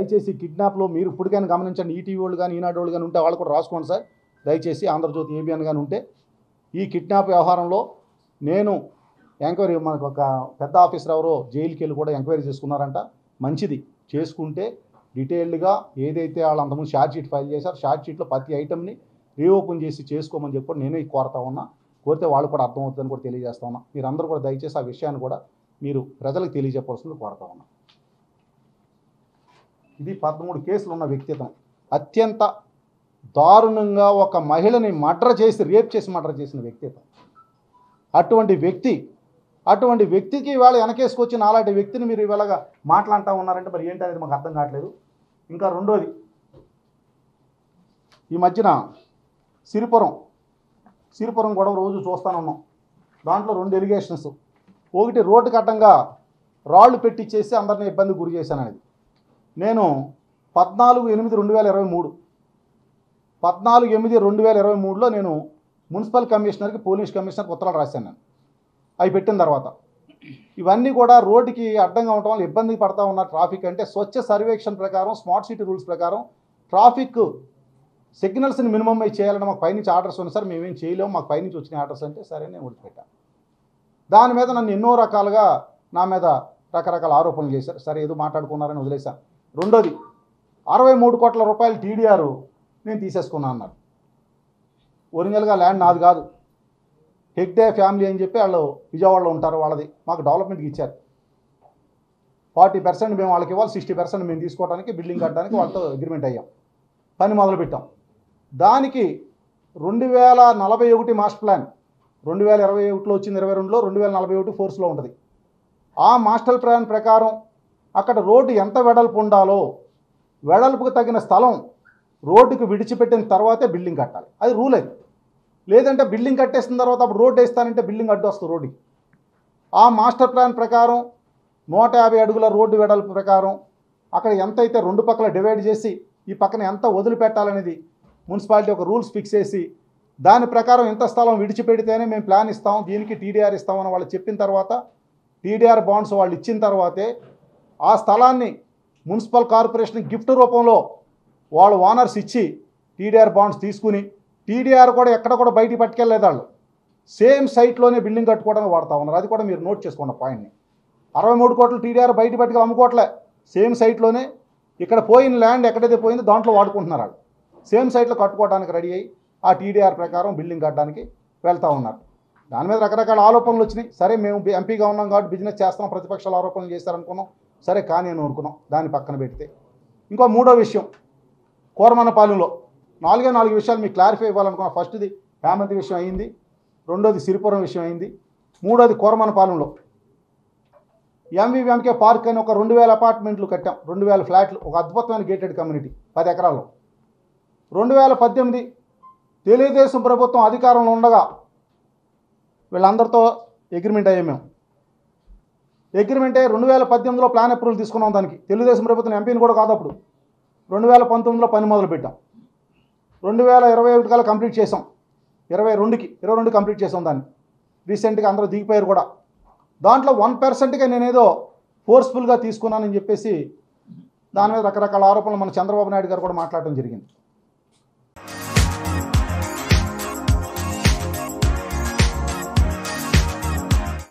దయచేసి కిడ్నాప్లో మీరు ఇప్పటికైనా గమనించండి. ఈటీవీ వాళ్ళు కానీ ఈనాడు వాళ్ళు కానీ ఉంటే వాళ్ళు కూడా రాసుకోండి సార్. దయచేసి ఆంధ్రజ్యోతి ఏబిఎన్ కానీ ఉంటే ఈ కిడ్నాప్ వ్యవహారంలో నేను ఎంక్వైరీ, మనకు ఒక పెద్ద ఆఫీసర్ ఎవరో జైలుకి వెళ్ళి కూడా ఎంక్వైరీ చేసుకున్నారంట. మంచిది, చేసుకుంటే డీటెయిల్డ్గా ఏదైతే వాళ్ళు అంతకుముందు ఛార్జ్ షీట్ ఫైల్ చేశారు, ఛార్జ్ షీట్లో ప్రతి ఐటమ్ని రీఓపెన్ చేసి చేసుకోమని చెప్పి కూడా నేనే కోరుతా ఉన్నా. కోరితే వాళ్ళు కూడా అర్థమవుతుందని కూడా తెలియజేస్తా ఉన్నా. మీరందరూ కూడా దయచేసి ఆ విషయాన్ని కూడా మీరు ప్రజలకు తెలియజెప్పాల్సింది కోరుతా ఉన్నా. ఇది 13 కేసులు ఉన్న వ్యక్తిత్వం. అత్యంత దారుణంగా ఒక మహిళని రేప్ చేసి మర్డర్ చేసిన వ్యక్తిత్వం. అటువంటి వ్యక్తికి ఇవాళ వెనకేసుకొచ్చి అలాంటి వ్యక్తిని మీరు ఇవాళగా మాట్లాడుతూ ఉన్నారంటే మరి ఏంటి అనేది మాకు అర్థం కావట్లేదు. ఇంకా రెండోది, ఈ మధ్యన సిరిపురం గొడవ రోజు చూస్తూనే ఉన్నాం. దాంట్లో 2 ఎలిగేషన్స్. ఒకటి, రోడ్డుకి అడ్డంగా రాళ్ళు పెట్టించేసి అందరినీ ఇబ్బంది గురి చేశాననేది. నేను 14/8/2023లో నేను మున్సిపల్ కమిషనర్కి, పోలీస్ కమిషనర్కి ఉత్తరాలు రాశాను. నేను అవి పెట్టిన తర్వాత ఇవన్నీ కూడా రోడ్డుకి అడ్డంగా ఉండటం వల్ల ఇబ్బంది పడతా ఉన్న ట్రాఫిక్ అంటే స్వచ్ఛ సర్వేక్షణ ప్రకారం, స్మార్ట్ సిటీ రూల్స్ ప్రకారం ట్రాఫిక్ సిగ్నల్స్ని మినిమం చేయాలని మాకు పైనుంచి ఆర్డర్స్ ఉన్నాయి సార్, మేమేం చేయలేము, మాకు పైనుంచి వచ్చిన ఆర్డర్స్ అంటే సరే నేను వదిలిపెట్టాను. దాని మీద నన్ను ఎన్నో రకాలుగా నా మీద రకరకాల ఆరోపణలు చేశారు. సరే ఏదో మాట్లాడుకున్నారని వదిలేశాను. రెండోది, 63 కోట్ల రూపాయలు టీడీఆర్ నేను తీసేసుకున్నాను అన్నారు. ఒరిజినల్గా ల్యాండ్ నాది కాదు, హెగ్డే ఫ్యామిలీ అని చెప్పి వాళ్ళు విజయవాడలో ఉంటారు, వాళ్ళది. మాకు డెవలప్మెంట్కి ఇచ్చారు. 40% మేము వాళ్ళకి ఇవ్వాలి, 60% మేము తీసుకోవడానికి, బిల్డింగ్ కట్టడానికి వాళ్ళతో అగ్రిమెంట్ అయ్యాం. పని మొదలుపెట్టాం. దానికి 2041 మాస్టర్ ప్లాన్ 2021లో వచ్చింది, 22లో 2041 ఫోర్స్లో ఉంటుంది. ఆ మాస్టర్ ప్లాన్ ప్రకారం అక్కడ రోడ్డు ఎంత వెడల్పు ఉండాలో వెడల్పుకు తగిన స్థలం రోడ్డుకు విడిచిపెట్టిన తర్వాతే బిల్డింగ్ కట్టాలి. అది రూల్. అది లేదంటే బిల్డింగ్ కట్టేసిన తర్వాత అప్పుడు రోడ్డు వేస్తానంటే బిల్డింగ్ అడ్డు వస్తుంది రోడ్డుకి. ఆ మాస్టర్ ప్లాన్ ప్రకారం 150 అడుగుల రోడ్డు వెడల్పు ప్రకారం అక్కడ ఎంతైతే 2 పక్కల డివైడ్ చేసి ఈ పక్కన ఎంత వదిలిపెట్టాలనేది మున్సిపాలిటీ ఒక రూల్స్ ఫిక్స్ చేసి దాని ప్రకారం ఎంత స్థలం విడిచిపెడితేనే మేము ప్లాన్ ఇస్తాం, దీనికి టీడీఆర్ ఇస్తామని వాళ్ళు చెప్పిన తర్వాత, టీడీఆర్ బాండ్స్ వాళ్ళు ఇచ్చిన తర్వాతే ఆ స్థలాన్ని మున్సిపల్ కార్పొరేషన్ గిఫ్ట్ రూపంలో వాళ్ళు ఓనర్స్ ఇచ్చి టీడీఆర్ బాండ్స్ తీసుకుని, టీడీఆర్ కూడా ఎక్కడ కూడా బయటికి పట్టుకెళ్ళలేదు. వాళ్ళు సేమ్ సైట్లోనే బిల్డింగ్ కట్టుకోవడానికి వాడుతూ ఉన్నారు. అది కూడా మీరు నోట్ చేసుకోండి పాయింట్ని. 63 కోట్లు టీడీఆర్ బయట పట్టుకెళ్ళి అమ్ముకోవట్లే, సేమ్ సైట్లోనే ఇక్కడ పోయిన ల్యాండ్ ఎక్కడైతే పోయిందో దాంట్లో వాడుకుంటున్నారు. వాళ్ళు సేమ్ సైట్లో కట్టుకోవడానికి రెడీ అయ్యి ఆ టీడీఆర్ ప్రకారం బిల్డింగ్ కట్టడానికి వెళ్తూ ఉన్నారు. దాని మీద రకరకాల ఆరోపణలు వచ్చినాయి. సరే మేము ఎంపీగా ఉన్నాం కాబట్టి బిజినెస్ చేస్తాం, ప్రతిపక్షాలు ఆరోపణలు చేస్తారనుకున్నాం. సరే కానీ అని అనుకున్నాం, దాన్ని పక్కన పెడితే ఇంకో మూడో విషయం, కోరమనపాలెంలో 4 విషయాలు మీకు క్లారిఫై ఇవ్వాలనుకున్నాం. ఫస్ట్ది హేమంత్ విషయం అయింది, రెండోది సిరిపురం విషయం అయింది, మూడోది కోరమనపాలెంలో ఎంవీఎంకే పార్క్ అని ఒక 2000 అపార్ట్మెంట్లు కట్టాం, 2000 ఫ్లాట్లు, ఒక అద్భుతమైన గేటెడ్ కమ్యూనిటీ 10 ఎకరాల్లో. 2018 తెలుగుదేశం ప్రభుత్వం అధికారంలో ఉండగా వీళ్ళందరితో అగ్రిమెంట్ అయ్యాం. మేము అగ్రిమెంట్ అయ్యి 2018లో ప్లాన్ అప్రూవల్ తీసుకున్నాం. దానికి తెలుగుదేశం ప్రభుత్వం ఎంపీని కూడా కాదు అప్పుడు. 2019లో పని మొదలు పెట్టాం. 2021 కల్లా కంప్లీట్ చేసాం. 22 కంప్లీట్ చేసాం దాన్ని. రీసెంట్గా అందరూ దిగిపోయారు కూడా. దాంట్లో 1%గా నేనేదో ఫోర్స్ఫుల్గా తీసుకున్నానని చెప్పేసి దాని మీద రకరకాల ఆరోపణలు మన చంద్రబాబు నాయుడు గారు కూడా మాట్లాడడం జరిగింది.